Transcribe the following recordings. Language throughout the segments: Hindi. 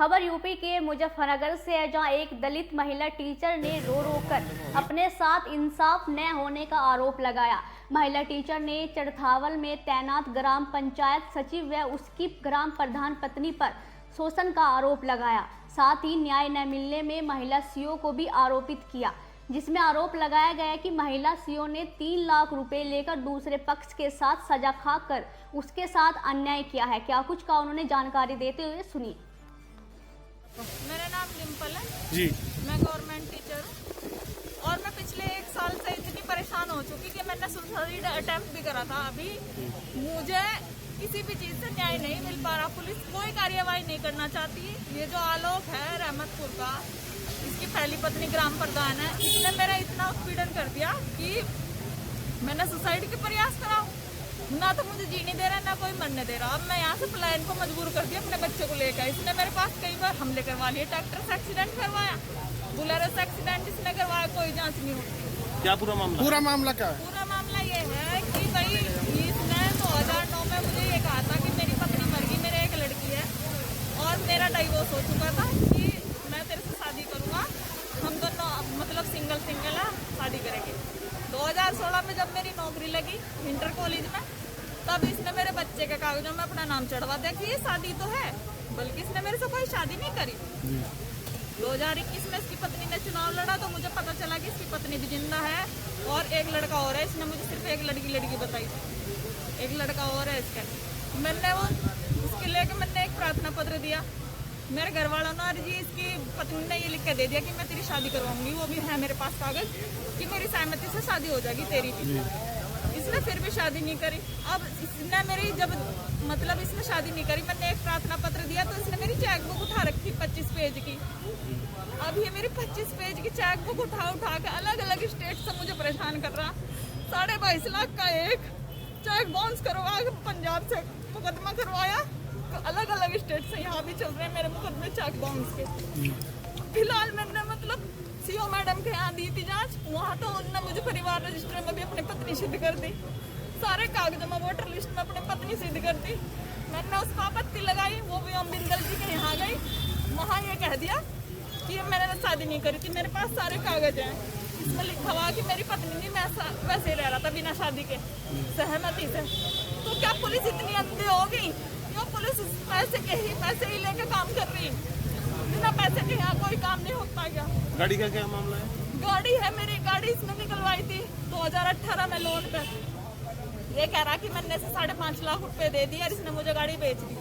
खबर यूपी के मुजफ्फरनगर से है, जहां एक दलित महिला टीचर ने रो रो कर अपने साथ इंसाफ न होने का आरोप लगाया। महिला टीचर ने चरथावल में तैनात ग्राम पंचायत सचिव व उसकी ग्राम प्रधान पत्नी पर शोषण का आरोप लगाया। साथ ही न्याय न मिलने में महिला सीओ को भी आरोपित किया, जिसमें आरोप लगाया गया कि महिला सीओ ने 3 लाख रुपए लेकर दूसरे पक्ष के साथ सजा खाकर उसके साथ अन्याय किया है। क्या कुछ का उन्होंने जानकारी देते हुए सुनिए। मेरा नाम डिम्पल है जी। मैं गवर्नमेंट टीचर हूँ और मैं पिछले 1 साल से इतनी परेशान हो चुकी कि मैंने सुसाइड अटेम्प्ट भी करा था। अभी मुझे किसी भी चीज से न्याय नहीं मिल पा रहा। पुलिस कोई कार्यवाही नहीं करना चाहती। ये जो आलोक है रहमतपुर का, इसकी पहली पत्नी ग्राम प्रधान है, इसने मेरा इतना उत्पीड़न कर दिया कि मैंने सुसाइड के प्रयास करा। ना तो मुझे जीने दे रहा, ना कोई मरने दे रहा। अब मैं यहाँ से पलायन को मजबूर कर दिया अपने बच्चे को लेकर। इसने मेरे पास कई बार हमले करवा लिए, ट्रैक्टर से एक्सीडेंट करवाया, बुलेरो से एक्सीडेंट इसने करवाया, कोई जांच नहीं होती। क्या पूरा मामला क्या है? पूरा मामला ये है कि भाई इसने 2009 में मुझे ये कहा था कि मेरी पत्नी मर गई, मेरे एक लड़की है और मेरा डाइवोर्स हो चुका था कि मैं तेरे से शादी करूँगा, हम दोनों मतलब सिंगल है, शादी करेंगे। 2016 में जब मेरी नौकरी लगी इंटर कॉलेज में, तब इसने मेरे बच्चे के कागजों में अपना नाम चढ़वा दिया कि ये शादी तो है, बल्कि इसने मेरे से कोई शादी नहीं करी। 2021 में इसकी पत्नी ने चुनाव लड़ा तो मुझे पता चला कि इसकी पत्नी भी जिंदा है और एक लड़का और है। इसने मुझे सिर्फ एक लड़की बताई थी, एक लड़का और है इसका। मैंने वो उसके लेके मैंने एक प्रार्थना पत्र दिया। मेरे घर वालों ने और जी इसकी पत्नी ने ये लिख के दे दिया कि मैं तेरी शादी करवाऊंगी, वो भी है मेरे पास कागज कि मेरी सहमति से शादी हो जाएगी तेरी भी। इसने फिर भी शादी नहीं करी। अब इसने मेरी इसने शादी नहीं करी, मैंने एक प्रार्थना पत्र दिया तो इसने मेरी चेकबुक उठा रखी 25 पेज की। अब ये मेरी 25 पेज की चेकबुक उठा के अलग अलग स्टेट से मुझे परेशान कर रहा। 22.5 लाख का एक चेक बाउंस करवा के पंजाब से मुकदमा करवाया, तो अलग अलग स्टेट से यहाँ भी चल रहे हैं मेरे मुकदमे चेक बाउंस के। फिलहाल मैंने सीओ मैडम के यहाँ दी थी जांच, वहाँ तो उन्होंने मुझे परिवार रजिस्टर में भी अपनी पत्नी सिद्ध कर दी, सारे कागजों में वोटर लिस्ट में अपनी पत्नी सिद्ध कर दी। मैंने उस पर आपत्ति लगाई, वो भी ओम बिंदल जी के यहाँ गई, वहाँ ये कह दिया कि मैंने शादी नहीं करी थी, मेरे पास सारे कागज हैं। इसमें लिखा हुआ कि मेरी पत्नी भी मैं वैसे रह रहा था बिना शादी के सहमति से। तो क्या पुलिस इतनी अंधी हो गई? क्यों पुलिस पैसे ही लेके काम कर रही? बिना पैसे के यहाँ कोई काम नहीं होता क्या? गाड़ी का क्या मामला है? गाड़ी है मेरी, गाड़ी इसने निकलवाई थी 2018 में लोन पे। ये कह रहा कि मैंने इसे 5.5 लाख रुपए दे दिए और इसने मुझे गाड़ी बेच दी।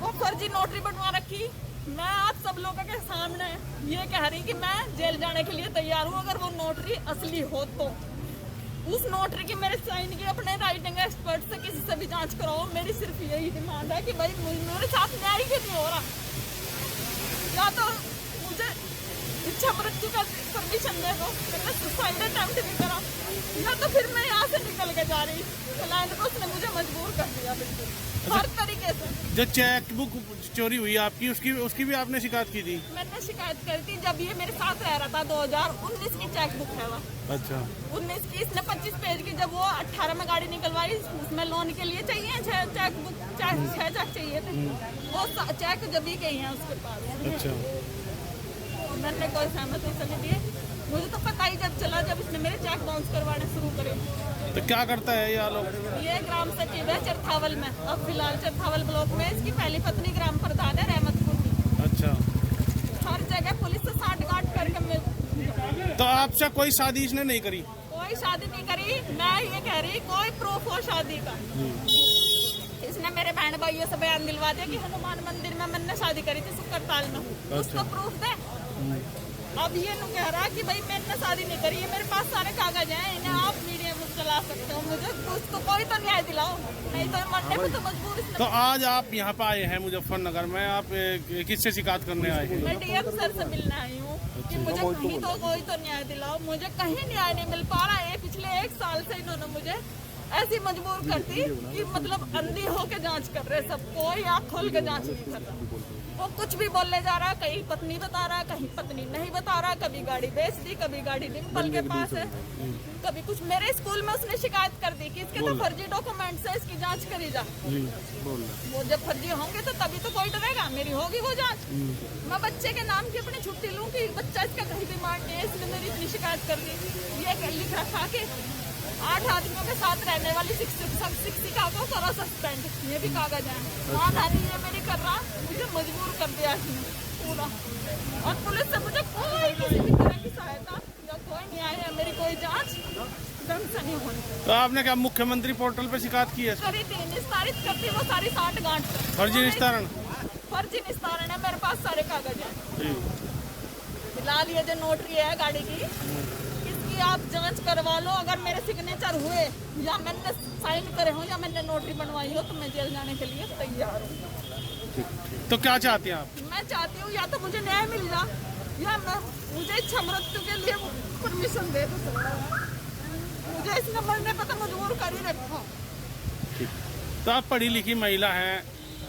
वो फर्जी नोटरी बनवा रखी। मैं आप सब लोगों के सामने ये कह रही कि मैं जेल जाने के लिए तैयार हूँ अगर वो नोटरी असली हो तो। उस नोटरी की मेरे साइन की अपने राइटिंग एक्सपर्ट से किसी से भी जांच कराओ। मेरी सिर्फ यही डिमांड है कि भाई मेरे साथ न्याय क्यों नहीं हो रहा? या तो मुझे इच्छा मृत्यु का परमिशन दे दो, मैंने सुसाइड अटेम्प्ट भी करा, या तो फिर मैं यहाँ से निकल के जा रही। क्लाइंट को उसने मुझे मजबूर कर दिया बिल्कुल हर तरीके से। जो चेक बुक चोरी हुई आपकी, उसकी भी आपने शिकायत की थी? मैंने शिकायत करी थी जब ये मेरे साथ रह रहा था। 2019 की चेक बुक है वो। अच्छा। 19 की इसने 25 पेज की, जब वो 18 में गाड़ी निकलवाई, उसमें लोन के लिए चाहिए 6 चेक बुक, 6 चेक चाहिए थे। वो चेक जब भी गई है उसके पास। अच्छा। मैंने कोई सहमति से नहीं दिए। मुझे तो पता ही जब चला जब इसने मेरे चेक बाउंस करवाने शुरू करे। तो क्या करता है ये लोग? ये ग्राम सचिव है चरथावल में, अब फिलहाल चरथावल ब्लॉक में। इसकी पहली पत्नी ग्राम प्रधान है रहमतपुर की। अच्छा। हर जगह पुलिस से साठ-गांठ करके। तो आपसे कोई शादी इसने नहीं करी? कोई शादी नहीं करी। मैं ये कह रही कोई प्रूफ हो शादी का। इसने मेरे बहन भाइयों से बयान दिलवा दिया कि हनुमान मंदिर में मैंने शादी करी थी सुकरताल में। उसको प्रूफ दे। अब ये नु कह रहा कि भाई मैंने शादी नहीं करी, ये मेरे पास सारे कागज हैं, इन्हें आप मीडिया में चला सकते हो। मुझे उसको कोई तो न्याय दिलाओ, नहीं तो मरने पे तो मजबूर। तो आज आप यहाँ पे आए हैं मुजफ्फरनगर में, आप किससे शिकायत करने आए हैं? मैं डीएम सर से मिलने आई हूँ कि मुझे कहीं तो कोई तो न्याय दिलाओ। मुझे कहीं न्याय नहीं मिल पा रहा है। पिछले 1 साल से इन्होंने मुझे ऐसी मजबूर करती कि मतलब अंधी होके जांच कर रहे सब, कोई आँख खोल के जांच नहीं कर रहा। वो कुछ भी बोलने जा रहा है, कहीं पत्नी बता रहा है, कहीं पत्नी नहीं बता रहा, कभी गाड़ी बेच दी, कभी गाड़ी डिम्पल के पास है, कभी कुछ। मेरे स्कूल में उसने शिकायत कर दी कि इसके तो फर्जी डॉक्यूमेंट्स है, इसकी जांच करी जा। वो जब फर्जी होंगे तो तभी तो कोई डरेगा, मेरी होगी वो जांच। मैं बच्चे के नाम की अपनी छुट्टी लूं कि बच्चा इसका कहीं भी मान नहीं है, इसने मेरी इतनी शिकायत कर दी। ये लिख रखा कि 8 आदमियों के साथ रहने वाली शिक्षिका को करो सस्पेंड, ये भी कागज है। सावधानी ये मेरी कर रहा, मुझे मजबूर कर दिया इसने पूरा। और पुलिस से मुझे कोई किसी भी तरह की सहायता या कोई न्याय है, मेरी कोई जांच ढंग से नहीं होनी। तो आपने क्या मुख्यमंत्री पोर्टल पे शिकायत की है? करी थी, निस्तारित करती वो सारी 60 गांठ। फर्जी निस्तारण? फर्जी निस्तारण है, मेरे पास सारे कागज है। फिलहाल ये जो नोटरी है गाड़ी की, इसकी आप जांच करवा लो। अगर मेरे सिग्नेचर हुए या मैंने साइन करे हो या मैंने नोटरी बनवाई हो तो मैं जेल जाने के लिए तैयार हूँ। तो क्या चाहते हैं आप? मैं चाहती हूँ या तो मुझे न्याय मिल जाए या मुझे इच्छा मृत्यु के लिए परमिशन दे दो। मुझे इसने मरने पर तो मजबूर कर ही रखा। तो आप पढ़ी लिखी महिला हैं,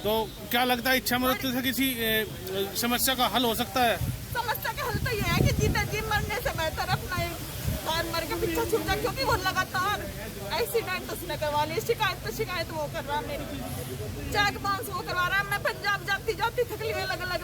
तो क्या लगता है इच्छा मृत्यु से किसी समस्या का हल हो सकता है? समस्या का हल तो ये है कि जीते जी मरने से बेहतर अपना मर के पीछे छूट जाए, क्योंकि वो लगातार एक्सीडेंट उसने करवा लिया। शिकायत पे शिकायत वो कर रहा है, मेरी चेक बाउंस वो करवा रहा है। मैं पंजाब जाती जाती थकली हुई अलग अलग